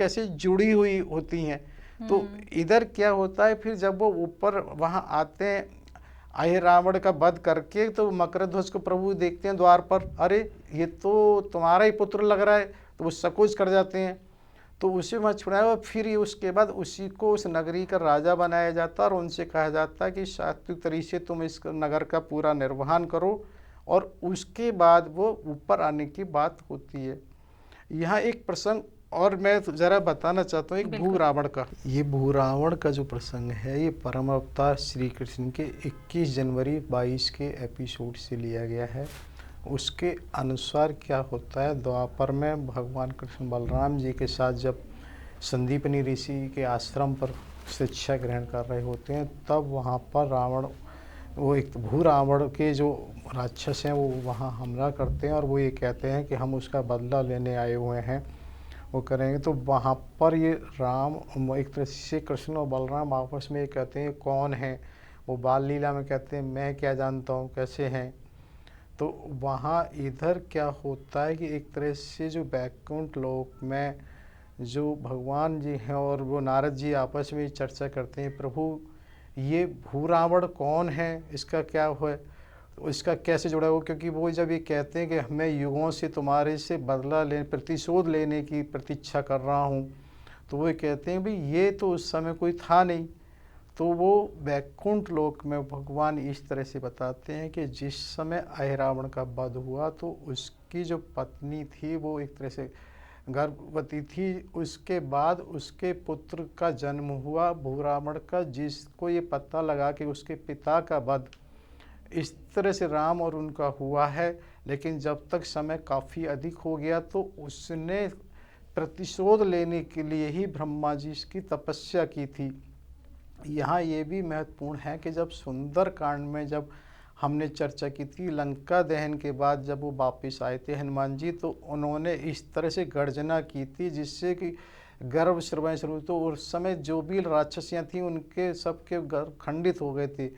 कैसे जुड़ी हुई होती हैं। तो इधर क्या होता है, फिर जब वो ऊपर वहाँ आते हैं आए रावण का वध करके, तो मकरध्वज को प्रभु देखते हैं द्वार पर, अरे ये तो तुम्हारा ही पुत्र लग रहा है, तो वो संकोच कर जाते हैं। तो उसे वहाँ छुड़ाया और फिर ये उसके बाद उसी को उस नगरी का राजा बनाया जाता है और उनसे कहा जाता है कि सात्विक तरीके से तुम इस नगर का पूरा निर्वहन करो, और उसके बाद वो ऊपर आने की बात होती है। यहाँ एक प्रसंग और मैं जरा बताना चाहता हूँ, एक भू रावण का। ये भू रावण का जो प्रसंग है, ये परम अवतार श्री कृष्ण के 21 जनवरी 22 के एपिसोड से लिया गया है। उसके अनुसार क्या होता है, द्वापर में भगवान कृष्ण बलराम जी के साथ जब संदीपनी ऋषि के आश्रम पर शिक्षा ग्रहण कर रहे होते हैं, तब वहाँ पर रावण, वो एक भू रावण के जो राक्षस हैं, वो वहाँ हमला करते हैं और वो ये कहते हैं कि हम उसका बदला लेने आए हुए हैं, वो करेंगे। तो वहाँ पर ये राम, एक तरह से कृष्ण और बलराम आपस में ये कहते हैं कौन है, वो बाल लीला में कहते हैं मैं क्या जानता हूँ कैसे हैं। तो वहाँ इधर क्या होता है कि एक तरह से जो बैकुंठ लोक में जो भगवान जी हैं और वो नारद जी आपस में चर्चा करते हैं, प्रभु ये भू रावण कौन है, इसका क्या है, तो इसका कैसे जुड़ा हो, क्योंकि वो जब ये कहते हैं कि मैं युगों से तुम्हारे से बदला ले प्रतिशोध लेने की प्रतीक्षा कर रहा हूँ, तो वो कहते हैं भाई ये तो उस समय कोई था नहीं। तो वो वैकुंठ लोक में भगवान इस तरह से बताते हैं कि जिस समय अहिरावण का वध हुआ, तो उसकी जो पत्नी थी वो एक तरह से गर्भवती थी, उसके बाद उसके पुत्र का जन्म हुआ भूरावण का, जिसको ये पता लगा कि उसके पिता का वध इस तरह से राम और उनका हुआ है। लेकिन जब तक समय काफ़ी अधिक हो गया, तो उसने प्रतिशोध लेने के लिए ही ब्रह्मा जी की तपस्या की थी। यहाँ ये भी महत्वपूर्ण है कि जब सुंदर कांड में जब हमने चर्चा की थी, लंका दहन के बाद जब वो वापस आए थे हनुमान जी, तो उन्होंने इस तरह से गर्जना की थी जिससे कि गर्भ श्रवण शुरू, तो उस समय जो भी राक्षसियाँ थीं उनके सबके गर्भ खंडित हो गए थे।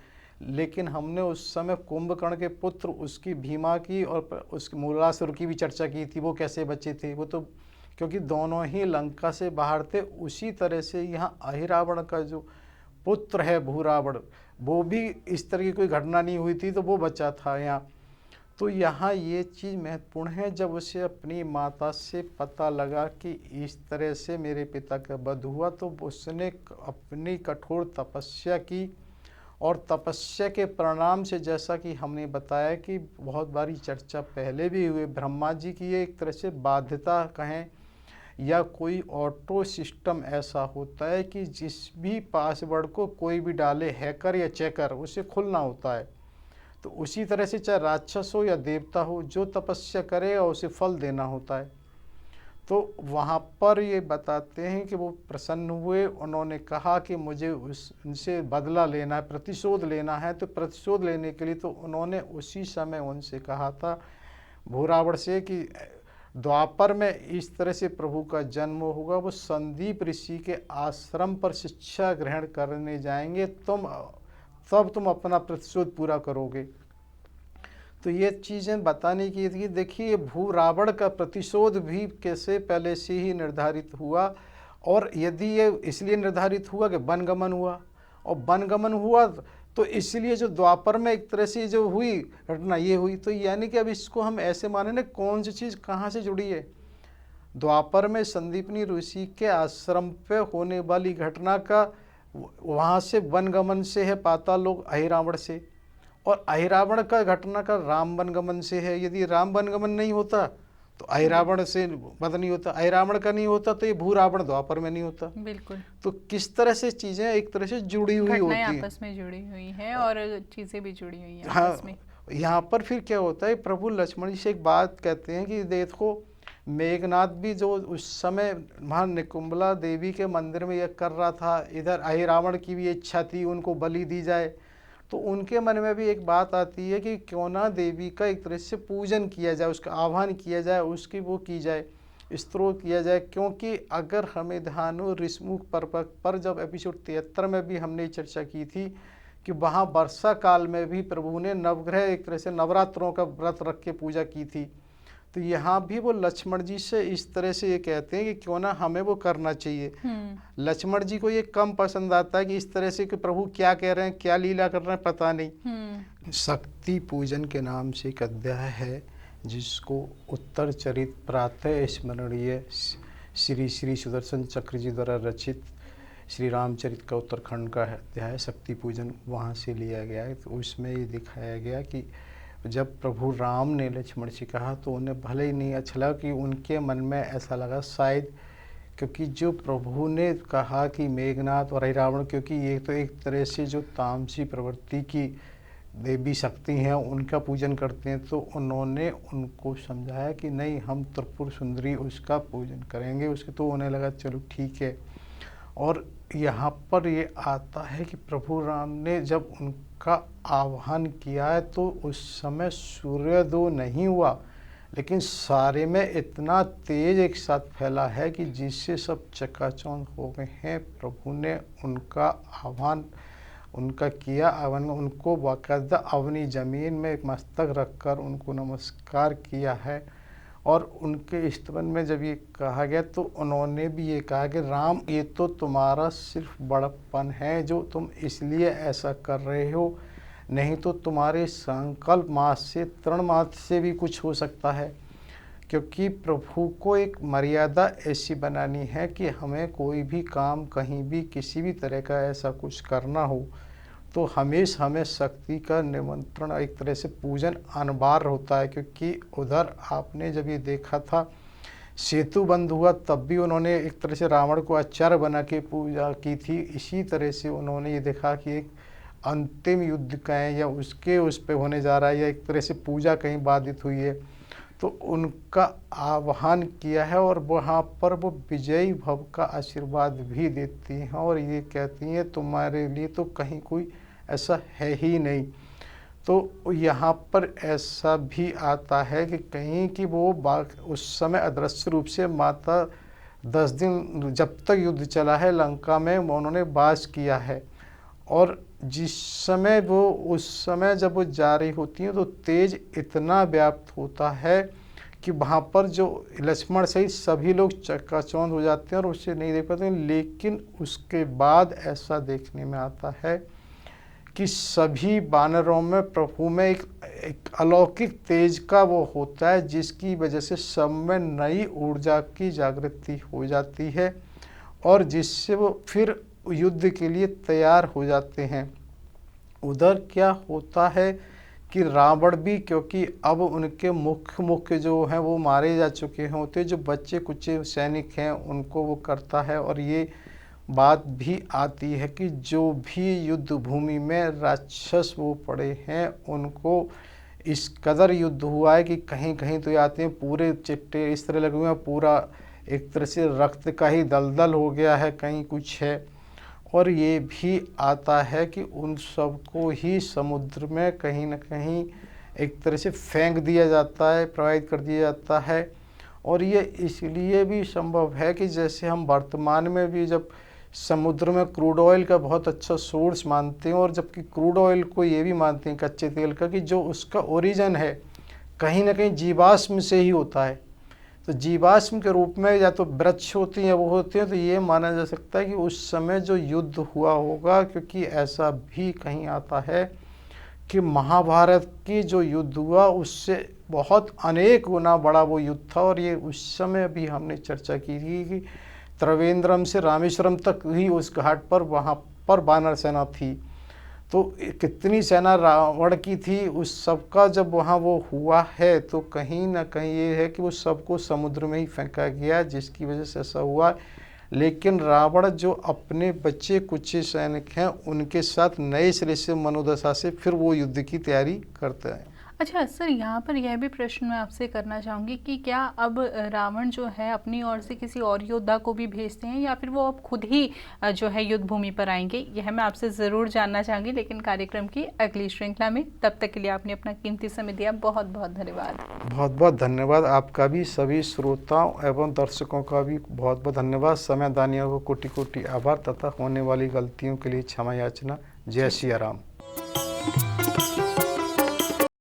लेकिन हमने उस समय कुंभकर्ण के पुत्र उसकी भीमा की और उसकी मूलासुर की भी चर्चा की थी, वो कैसे बचे थे, वो तो क्योंकि दोनों ही लंका से बाहर थे। उसी तरह से यहाँ अहिरावण का जो पुत्र है भूरावण, वो भी इस तरह की कोई घटना नहीं हुई थी तो वो बचा था यहाँ। तो यहाँ ये चीज़ महत्वपूर्ण है, जब उसे अपनी माता से पता लगा कि इस तरह से मेरे पिता का वध हुआ, तो उसने अपनी कठोर तपस्या की, और तपस्या के परिणाम से जैसा कि हमने बताया कि बहुत बारी चर्चा पहले भी हुई, ब्रह्मा जी की ये एक तरह से बाध्यता कहें या कोई ऑटो सिस्टम ऐसा होता है कि जिस भी पासवर्ड को कोई भी डाले हैकर या चेकर, उसे खुलना होता है। तो उसी तरह से चाहे राक्षस हो या देवता हो, जो तपस्या करे और उसे फल देना होता है। तो वहाँ पर ये बताते हैं कि वो प्रसन्न हुए, उन्होंने कहा कि मुझे उनसे बदला लेना है, प्रतिशोध लेना है। तो प्रतिशोध लेने के लिए तो उन्होंने उसी समय उनसे कहा था भूरावण से कि द्वापर में इस तरह से प्रभु का जन्म होगा, वो संदीप ऋषि के आश्रम पर शिक्षा ग्रहण करने जाएंगे, तब तुम अपना प्रतिशोध पूरा करोगे। तो ये चीज़ें बताने की थी। देखिए भू रावण का प्रतिशोध भी कैसे पहले से ही निर्धारित हुआ, और यदि ये इसलिए निर्धारित हुआ कि वनगमन हुआ, और वनगमन हुआ तो इसलिए जो द्वापर में एक तरह से जो हुई घटना ये हुई। तो यानी कि अब इसको हम ऐसे माने ना, कौन सी चीज़ कहाँ से जुड़ी है। द्वापर में संदीपनी ऋषि के आश्रम पे होने वाली घटना का वहाँ से वनगमन से है पाताल लोक अहिरावण से, और अहिरावण का घटना का राम वनगमन से है। यदि राम वनगमन नहीं होता तो अहिरावण से वध नहीं होता, अहिरावण का नहीं होता तो ये भू रावण द्वापर में नहीं होता। बिल्कुल। तो किस तरह से चीज़ें एक तरह से जुड़ी हुई होती घटनाएं हैं, आपस में जुड़ी हुई हैं और चीज़ें भी जुड़ी हुई हैं हाँ। आपस में। यहाँ पर फिर क्या होता है, प्रभु लक्ष्मण जी से एक बात कहते हैं कि देखो मेघनाथ भी जो उस समय वहाँ निकुंबला देवी के मंदिर में यज्ञ कर रहा था, इधर अहिरावण की भी इच्छा थी उनको बलि दी जाए, तो उनके मन में भी एक बात आती है कि क्यों ना देवी का एक तरह से पूजन किया जाए, उसका आह्वान किया जाए, उसकी वो की जाए, स्तोत्र किया जाए। क्योंकि अगर हमें ध्यान हो ऋषमुख पर्वत पर जब एपिसोड 73 में भी हमने चर्चा की थी कि वहाँ वर्षा काल में भी प्रभु ने नवग्रह एक तरह से नवरात्रों का व्रत रख के पूजा की थी। तो यहाँ भी वो लक्ष्मण जी से इस तरह से ये कहते हैं कि क्यों ना हमें वो करना चाहिए। लक्ष्मण जी को ये कम पसंद आता है कि इस तरह से कि प्रभु क्या कह रहे हैं, क्या लीला कर रहे हैं, पता नहीं। शक्ति पूजन के नाम से एक अध्याय है जिसको उत्तर चरित प्रातः स्मरणीय श्री श्री सुदर्शन चक्र जी द्वारा रचित श्री रामचरित का उत्तरखंड का अध्याय शक्ति पूजन वहाँ से लिया गया है। तो उसमें ये दिखाया गया कि जब प्रभु राम ने लक्ष्मण से कहा तो उन्हें भले ही नहीं अच्छा लगा, कि उनके मन में ऐसा लगा शायद क्योंकि जो प्रभु ने कहा कि मेघनाथ और रावण, क्योंकि ये तो एक तरह से जो तामसी प्रवृत्ति की देवी शक्ति हैं उनका पूजन करते हैं, तो उन्होंने उनको समझाया कि नहीं हम त्रिपुर सुंदरी उसका पूजन करेंगे उसके। तो उन्हें लगा चलो ठीक है। और यहाँ पर ये आता है कि प्रभु राम ने जब उनका आह्वान किया है तो उस समय सूर्योदय नहीं हुआ, लेकिन सारे में इतना तेज एक साथ फैला है कि जिससे सब चकाचौंध हो गए हैं। प्रभु ने उनका आह्वान उनका किया, आह्वान उनको बाकायदा अपनी ज़मीन में मस्तक रखकर उनको नमस्कार किया है। और उनके स्तवन में जब ये कहा गया तो उन्होंने भी ये कहा कि राम ये तो तुम्हारा सिर्फ बड़प्पन है जो तुम इसलिए ऐसा कर रहे हो, नहीं तो तुम्हारे संकल्प मास से तृण मास से भी कुछ हो सकता है। क्योंकि प्रभु को एक मर्यादा ऐसी बनानी है कि हमें कोई भी काम कहीं भी किसी भी तरह का ऐसा कुछ करना हो तो हमेशा हमें शक्ति का निमंत्रण एक तरह से पूजन अनिवार्य होता है। क्योंकि उधर आपने जब ये देखा था सेतु बंद हुआ तब भी उन्होंने एक तरह से रावण को आचार्य बना के पूजा की थी। इसी तरह से उन्होंने ये देखा कि एक अंतिम युद्ध कहें या उसके उस पे होने जा रहा है या एक तरह से पूजा कहीं बाधित हुई है तो उनका आह्वान किया है और वहाँ पर वो विजयी भव का आशीर्वाद भी देती हैं और ये कहती हैं तुम्हारे लिए तो कहीं कोई ऐसा है ही नहीं। तो यहाँ पर ऐसा भी आता है कि कहीं कि वो उस समय अदृश्य रूप से माता 10 दिन जब तक युद्ध चला है लंका में उन्होंने वास किया है। और जिस समय वो उस समय जब वो जा रही होती हैं तो तेज इतना व्याप्त होता है कि वहाँ पर जो लक्ष्मण सहित सभी लोग चकाचौंध हो जाते हैं और उसे नहीं देख पाते। लेकिन उसके बाद ऐसा देखने में आता है कि सभी वानरों में प्रभु में एक अलौकिक तेज का वो होता है जिसकी वजह से सब में नई ऊर्जा की जागृति हो जाती है और जिससे वो फिर युद्ध के लिए तैयार हो जाते हैं। उधर क्या होता है कि रावण भी क्योंकि अब उनके मुख्य जो हैं वो मारे जा चुके होते, जो बच्चे कुचे सैनिक हैं उनको वो करता है। और ये बात भी आती है कि जो भी युद्ध भूमि में राक्षस वो पड़े हैं उनको इस कदर युद्ध हुआ है कि कहीं कहीं तो आते हैं पूरे चिट्टे इस तरह लगे हुए हैं, पूरा एक तरह से रक्त का ही दलदल हो गया है, कहीं कुछ है। और ये भी आता है कि उन सबको ही समुद्र में कहीं न कहीं एक तरह से फेंक दिया जाता है, प्रवाहित कर दिया जाता है। और ये इसलिए भी संभव है कि जैसे हम वर्तमान में भी जब समुद्र में क्रूड ऑयल का बहुत अच्छा सोर्स मानते हैं और जबकि क्रूड ऑयल को ये भी मानते हैं कच्चे तेल का कि जो उसका ओरिजिन है कहीं ना कहीं जीवाश्म से ही होता है। तो जीवाश्म के रूप में या तो वृक्ष होते हैं या वो होते हैं, तो ये माना जा सकता है कि उस समय जो युद्ध हुआ होगा। क्योंकि ऐसा भी कहीं आता है कि महाभारत की जो युद्ध हुआ उससे बहुत अनेक गुना बड़ा वो युद्ध था। और ये उस समय भी हमने चर्चा की थी कि त्रिवेंद्रम से रामेश्वरम तक ही उस घाट पर वहाँ पर वानर सेना थी। तो कितनी सेना रावण की थी उस सब का जब वहाँ वो हुआ है तो कहीं ना कहीं ये है कि वो सबको समुद्र में ही फेंका गया जिसकी वजह से ऐसा हुआ। लेकिन रावण जो अपने बच्चे कुचे सैनिक हैं उनके साथ नए सिरे से मनोदशा से फिर वो युद्ध की तैयारी करते हैं। अच्छा सर, यहाँ पर यह भी प्रश्न मैं आपसे करना चाहूँगी कि क्या अब रावण जो है अपनी ओर से किसी और योद्धा को भी भेजते हैं या फिर वो अब खुद ही जो है युद्ध भूमि पर आएंगे? यह मैं आपसे ज़रूर जानना चाहूँगी, लेकिन कार्यक्रम की अगली श्रृंखला में। तब तक के लिए आपने अपना कीमती समय दिया, बहुत बहुत धन्यवाद। बहुत बहुत धन्यवाद आपका भी, सभी श्रोताओं एवं दर्शकों का भी बहुत बहुत धन्यवाद। समय दानियों को कोटि कोटि आभार तथा होने वाली गलतियों के लिए क्षमा याचना। जय सिया राम।